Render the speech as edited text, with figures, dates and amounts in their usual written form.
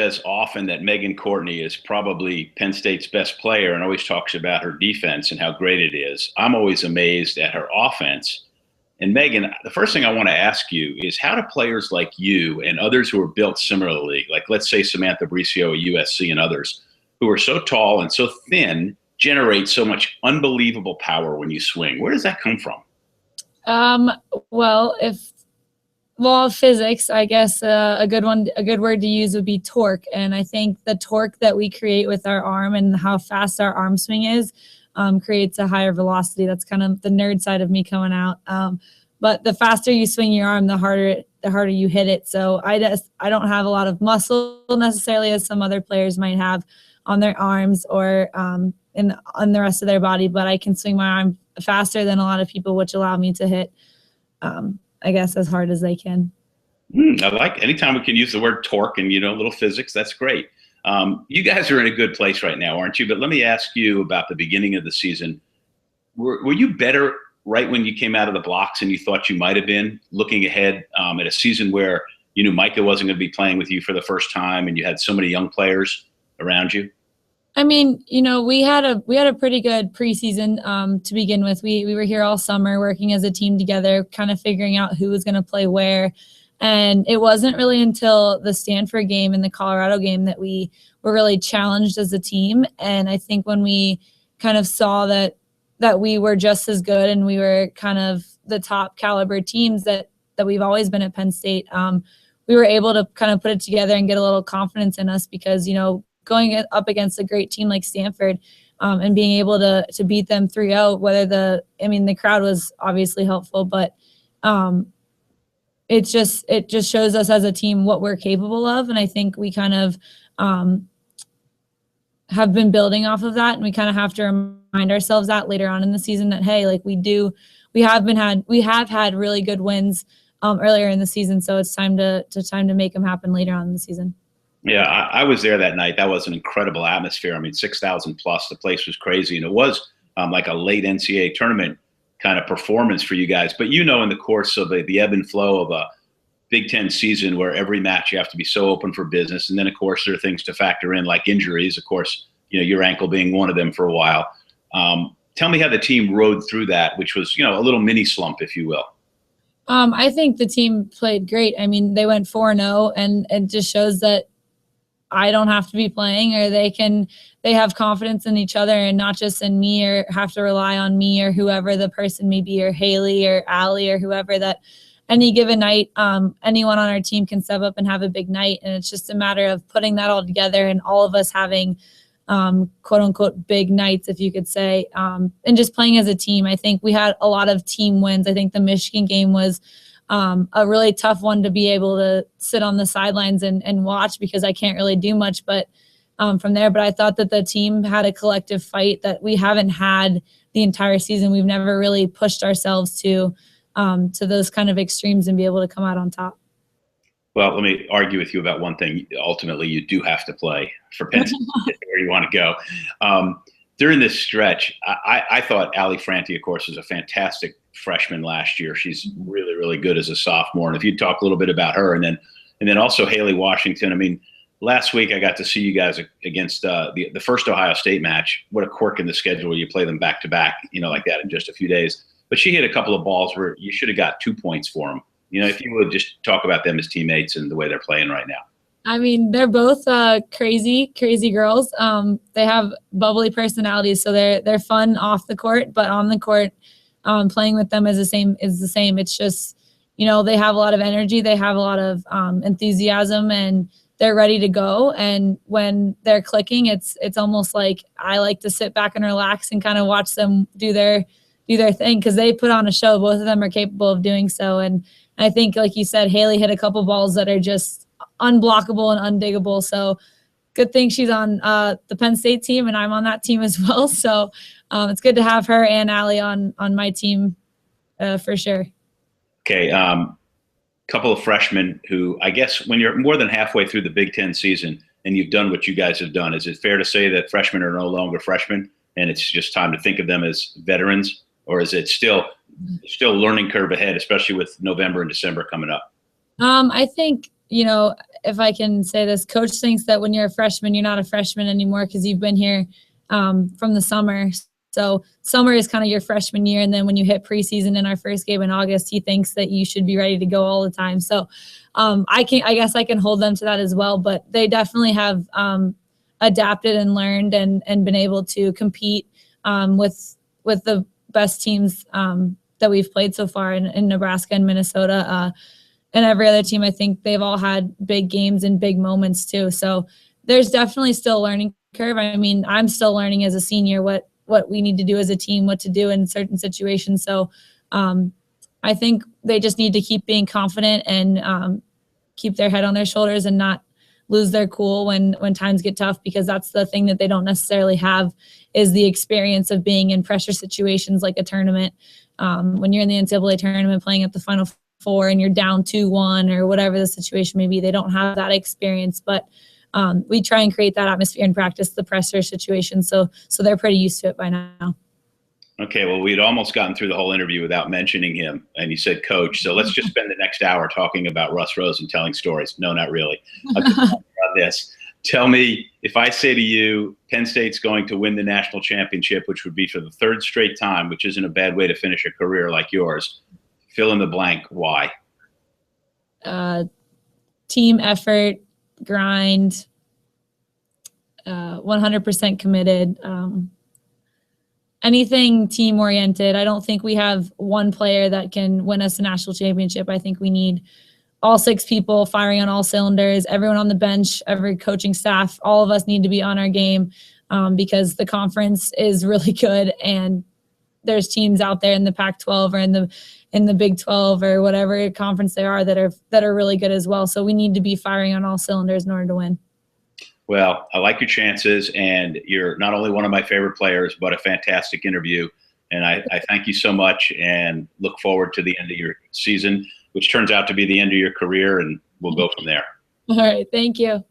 says often that Megan Courtney is probably Penn State's best player and always talks about her defense and how great it is. I'm always amazed at her offense. And Megan, the first thing I want to ask you is how do players like you and others who are built similarly, like let's say Samantha Bricio at USC and others, who are so tall and so thin, generate so much unbelievable power when you swing? Where does that come from? Well, if law of physics, I guess a good word to use would be torque. And I think the torque that we create with our arm and how fast our arm swing is creates a higher velocity. That's kind of the nerd side of me coming out. But the faster you swing your arm, the harder you hit it. So I don't have a lot of muscle necessarily as some other players might have on their arms or on the rest of their body, but I can swing my arm faster than a lot of people, which allow me to hit, I guess, as hard as they can. I like anytime we can use the word torque and, a little physics, that's great. You guys are in a good place right now, aren't you? But let me ask you about the beginning of the season. Were you better right when you came out of the blocks and you thought you might have been, looking ahead at a season where you knew Micah wasn't going to be playing with you for the first time and you had so many young players around you? I mean, we had a pretty good preseason to begin with. We were here all summer working as a team together, kind of figuring out who was going to play where. And it wasn't really until the Stanford game and the Colorado game that we were really challenged as a team. And I think when we kind of saw that we were just as good and we were kind of the top caliber teams that we've always been at Penn State, we were able to kind of put it together and get a little confidence in us because, going up against a great team like Stanford and being able to beat them 3-0, the crowd was obviously helpful, but it just shows us as a team what we're capable of. And I think we kind of have been building off of that. And we kind of have to remind ourselves that later on in the season that, hey, like we have had really good wins earlier in the season. So it's time to make them happen later on in the season. Yeah, I was there that night. That was an incredible atmosphere. 6,000 plus. The place was crazy. And it was like a late NCAA tournament kind of performance for you guys. But in the course of the ebb and flow of a Big Ten season where every match you have to be so open for business. And then, of course, there are things to factor in like injuries. Of course, your ankle being one of them for a while. Tell me how the team rode through that, which was, a little mini slump, if you will. I think the team played great. They went 4-0, and it just shows that I don't have to be playing, or they have confidence in each other and not just in me, or have to rely on me or whoever the person may be, or Haley or Allie or whoever, that any given night, anyone on our team can step up and have a big night. And it's just a matter of putting that all together and all of us having quote unquote big nights, if you could say, and just playing as a team. I think we had a lot of team wins. I think the Michigan game was a really tough one to be able to sit on the sidelines and watch because I can't really do much but from there. But I thought that the team had a collective fight that we haven't had the entire season. We've never really pushed ourselves to those kind of extremes and be able to come out on top. Well, let me argue with you about one thing. Ultimately, you do have to play for Penn State where you want to go. During this stretch, I thought Allie Franti, of course, is a fantastic freshman last year. She's really, really good as a sophomore. And if you'd talk a little bit about her, and then also Haley Washington. Last week I got to see you guys against the first Ohio State match. What a quirk in the schedule where you play them back to back, like that in just a few days. But she hit a couple of balls where you should have got 2 points for them. If you would just talk about them as teammates and the way they're playing right now. They're both crazy girls. They have bubbly personalities, so they're fun off the court, but on the court, playing with them is the same. It's just, they have a lot of energy, they have a lot of enthusiasm, and they're ready to go. And when they're clicking, it's almost like I like to sit back and relax and kind of watch them do their thing because they put on a show. Both of them are capable of doing so, and I think, like you said, Haley hit a couple balls that are just unblockable and undiggable. So good thing she's on the Penn State team and I'm on that team as well. So it's good to have her and Allie on my team for sure. Okay. Couple of freshmen who, I guess when you're more than halfway through the Big Ten season and you've done what you guys have done, is it fair to say that freshmen are no longer freshmen and it's just time to think of them as veterans? Or is it still learning curve ahead, especially with November and December coming up? I think if I can say this, coach thinks that when you're a freshman, you're not a freshman anymore because you've been here from the summer. So summer is kind of your freshman year. And then when you hit preseason in our first game in August, he thinks that you should be ready to go all the time. So I guess I can hold them to that as well, but they definitely have adapted and learned and been able to compete with the best teams that we've played so far in Nebraska and Minnesota. And every other team, I think they've all had big games and big moments too. So there's definitely still a learning curve. I mean, I'm still learning as a senior what we need to do as a team, what to do in certain situations. So I think they just need to keep being confident and keep their head on their shoulders and not lose their cool when times get tough, because that's the thing that they don't necessarily have is the experience of being in pressure situations like a tournament. When you're in the NCAA tournament playing at the Final Four and you're down 2-1 or whatever the situation may be, they don't have that experience. But we try and create that atmosphere and practice the pressure situation. So they're pretty used to it by now. Okay, well, we'd almost gotten through the whole interview without mentioning him, and you said coach. So let's just spend the next hour talking about Russ Rose and telling stories. No, not really. I'm just talking about this. Tell me, if I say to you, Penn State's going to win the national championship, which would be for the third straight time, which isn't a bad way to finish a career like yours, fill in the blank, why? Team effort, grind, 100% committed. Anything team oriented. I don't think we have one player that can win us a national championship. I think we need all 6 people firing on all cylinders, everyone on the bench, every coaching staff, all of us need to be on our game because the conference is really good and there's teams out there in the Pac-12 or in the Big 12 or whatever conference they are that are really good as well. So we need to be firing on all cylinders in order to win. Well, I like your chances, and you're not only one of my favorite players, but a fantastic interview. And I thank you so much and look forward to the end of your season, which turns out to be the end of your career, and we'll go from there. All right. Thank you.